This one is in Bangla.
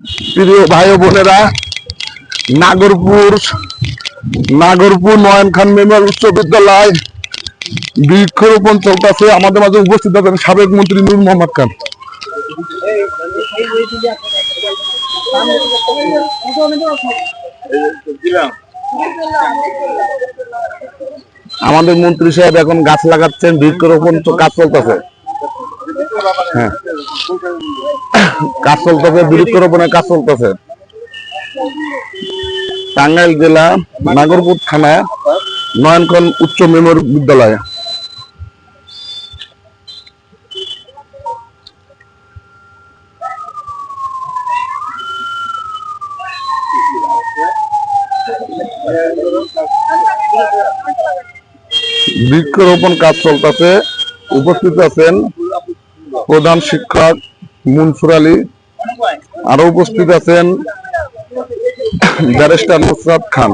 প্রিয় ভাই ও বোনেরা, নাগরপুর নয়ন খান মেমোরিয়াল উচ্চ বিদ্যালয় বৃক্ষরোপণ চলতেছে। আমাদের মাঝে উপস্থিত আছেন সাবেক মন্ত্রী নূর মোহাম্মদ খান। আমাদের মন্ত্রী সাহেব এখন গাছ লাগাচ্ছেন, বৃক্ষরোপণ কাজ চলতেছে। হ্যাঁ, কাজ চলতেছে, বৃক্ষরোপণের কাজ চলতেছে। টাঙ্গাইল জেলা নাগরপুর থানা নয়ন খান উচ্চ মেমোরিয়াল বিদ্যালয়। বৃক্ষরোপণ কাজ চলতেছে। উপস্থিত আছেন প্রধান শিক্ষক মুনসুর আলী, আরো উপস্থিত আছেন ব্যারিস্টার নুসরাত খান।